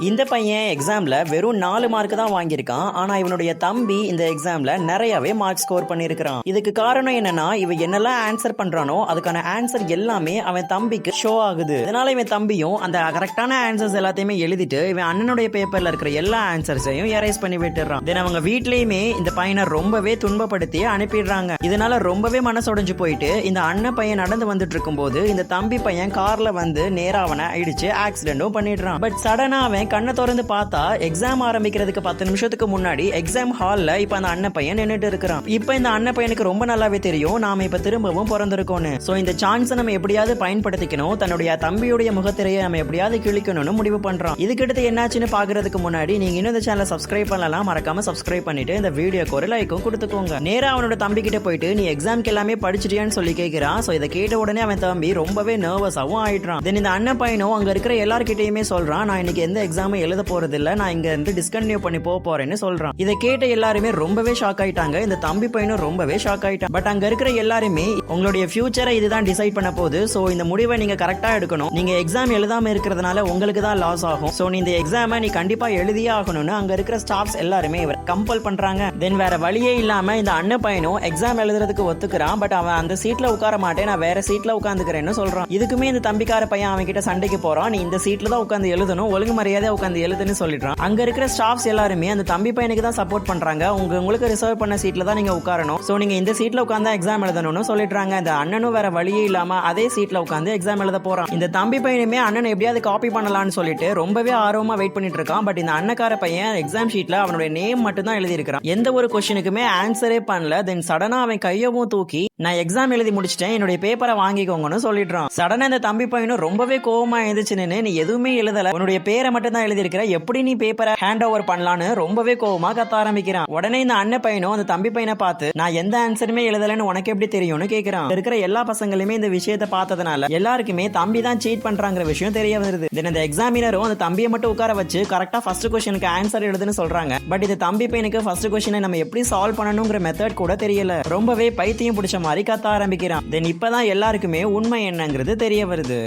இந்த பையன் எக்ஸாம்ல வெறும் 4 மார்க் தான் வாங்கியிருக்கான். ஆனா இவனுடைய தம்பி இந்த எக்ஸாம்ல நிறையவே மார்க் ஸ்கோர் பண்ணியிருக்கான். இதுக்கு காரணம் என்னன்னா, இவன் என்னெல்லாம் ஆன்சர் பண்றானோ அதுக்கான ஆன்சர் எல்லாமே அவன் தம்பிக்கு ஷோ ஆகுது. இதனால இவன் தம்பியும் அந்த கரெக்டான ஆன்சர்ஸ் எல்லாத்தையுமே எழுதிட்டு இவன் அண்ணனுடைய பேப்பர்ல இருக்கிற எல்லா ஆன்சர்ஸையும் எரேஸ் பண்ணி விட்டுறான். தென் அவங்க வீட்லயுமே இந்த பையனை ரொம்பவே துன்பப்படுத்தி அனுப்பிடுறாங்க. இதனால ரொம்பவே மனசுடைஞ்சு போயிட்டு இந்த அண்ணன் பையன் நடந்து வந்துட்டு இருக்கும் போது இந்த தம்பி பையன் கார்ல வந்து நேரா அவனை இடிச்சு ஆக்சிடென்டும் பண்ணிடுறான். பட் சடனா அவன் கண்ணை திறந்து பார்த்தா எக்ஸாம் ஆரம்பிக்கிறதுக்கு 10 நிமிஷத்துக்கு முன்னாடி எக்ஸாம் ஹால்ல இப்ப அந்த அண்ணன் பையன் நின்னுட்டு இருக்கிறான். இப்ப இந்த அண்ணன் பையனுக்கு ரொம்ப நல்லாவே தெரியும் நாம இப்ப திரும்பவும் பிறந்திருக்கோம்னு. சோ இந்த சான்ஸை நம்ம எப்படியாவது பயன்படுத்திக்கணும், தன்னுடைய தம்பியுடைய முகத்திரையை நம்ம எப்படியாவது கிழிக்கணும்னு முடிவு பண்றான். இதுக்கடுத்து என்னாச்சுன்னு பாக்குறதுக்கு முன்னாடி நீங்க இன்னும் இந்த சேனலை சப்ஸ்கிரைப் பண்ணலாம், மறக்காம சப்ஸ்கிரைப் பண்ணிட்டு இந்த வீடியோக்கு ஒரு லைக்கும் கொடுத்துக்கோங்க. நேரா அவனோட தம்பி கிட்ட போயிட்டு நீ எக்ஸாம்க்கு எல்லாமே படிச்சிட்டியான்னு சொல்லி கேட்கிறான். சோ இதை கேட்ட உடனே அவன் தம்பி ரொம்பவே நர்வஸாவும் ஆயிடுறான். தென் இந்த அண்ணன் பையனும் அங்க இருக்கிற எல்லார்கிட்டயுமே சொல்றான், நான் இன்னைக்கு எந்த எக்ஸாம் எழுத போறது இல்ல, நான் இங்க இருந்து டிஸ்கன்டினியூ பண்ணி போறேன்னு சொல்றான். இதை கேட்ட எல்லாருமே ரொம்பவே ஷாக் ஆயிட்டாங்க. இந்த தம்பி பையனும் ரொம்பவே ஷாக் ஆயிட்டான். பட் அங்க இருக்கிற எல்லாருமே உங்களுடைய ஃபியூச்சரை இதுதான் டிசைட் பண்ண போகுது, சோ இந்த முடிவை நீங்க கரெக்டா எடுக்கணும், நீங்க எக்ஸாம் எழுதாம இருக்கிறதுனால உங்களுக்கு தான் லாஸ் ஆகும், சோ நீ இந்த எக்ஸாமை நீ கண்டிப்பா எழுதியே ஆகணும்னு அங்க இருக்கிற ஸ்டாஃப்ஸ் எல்லாருமே இவர் கம்பல் பண்றாங்க. தென் வேற வழியே இல்லாம இந்த அண்ணன் பையனும் எக்ஸாம் எழுதுறதுக்கு ஒத்துக்கிறான். பட் அவன் அந்த சீட்ல உட்கார மாட்டேன், நான் வேற சீட்ல உட்காந்துக்கிறேன்னு சொல்றான். இதுக்குமே இந்த தம்பிக்கார பையன் அவன் கிட்ட சண்டைக்கு போறான், நீ இந்த சீட்ல தான் உட்காந்து எழுதணும், ஒழுங்கு மரியாதை உட்காந்து எழுதுன்னு சொல்லிடுறான். அங்க இருக்கிற ஸ்டாஃப்ஸ் எல்லாருமே அந்த தம்பி பையனுக்கு தான் சப்போர்ட் பண்றாங்க, உங்களுக்கு ரிசர்வ் பண்ண சீட்ல தான் நீங்க உட்காரணும், சோ நீங்க இந்த சீட்ல உட்கார்ந்தா எக்ஸாம் எழுதணும்னு சொல்லிடுறாங்க. இந்த அண்ணனும் வேற வழியே இல்லாம அதே சீட்ல உட்காந்து எக்ஸாம் எழுத போறான். இந்த தம்பி பையனுமே அண்ணனை எப்படியாவது காப்பி பண்ணலாம்னு சொல்லிட்டு ரொம்பவே ஆர்வமா வெயிட் பண்ணிட்டு இருக்கான். பட் இந்த அண்ணக்கார பையன் எக்ஸாம் ஷீட்ல அவனுடைய நேம் மட்டும் தான் எழுதி இருக்கிறான், எந்த ஒரு கொஸ்டினுக்குமே ஆன்சரே பண்ணல. தென் சடனா அவன் கையவும் தூக்கி நான் எக்ஸாம் எழுதி முடிச்சிட்டேன், என்னுடைய பேப்பரை வாங்கிக்கோங்கன்னு சொல்லிடுறான். சடனா இந்த தம்பி பையனும் ரொம்பவே கோவமா எழுந்துச்சு நின்னு, நீ எதுவுமே எழுதல, உன்னுடைய பேரை மட்டும் தான் எழுதி இருக்கிற, எப்படி நீ பேப்பரை ஹேண்ட் ஓவர் பண்ணலான்னு ரொம்பவே கோவமா கத்த ஆரம்பிக்கிறான். உடனே இந்த அண்ணன் பையனும் அந்த தம்பி பையனை பார்த்து நான் எந்த ஆன்சருமே எழுதலன்னு உனக்கு எப்படி தெரியும்னு கேட்கிறான். இருக்கிற எல்லா பசங்களுமே இந்த விஷயத்தை பார்த்ததுனால எல்லாருக்குமே தம்பி தான் சீட் பண்றாங்கிற விஷயம் தெரிய வருது. இந்த எக்ஸாமினரும் அந்த தம்பியை மட்டும் உட்கார வச்சு கரெக்டா ஃபர்ஸ்ட் கொஸ்டினுக்கு ஆன்சர் எழுதுன்னு சொல்றாங்க. பட் இந்த தம்பி பையனுக்கு ஃபர்ஸ்ட் கொஸ்டினை நம்ம எப்படி சால்வ் பண்ணணுங்கிற மெத்தட் கூட தெரியல, ரொம்பவே பைத்தியம் பிடிச்ச மாதிரி கத்த ஆரம்பிக்கிறான். தென் இப்பதான் எல்லாருக்குமே உண்மை என்னங்கிறது தெரிய வருது.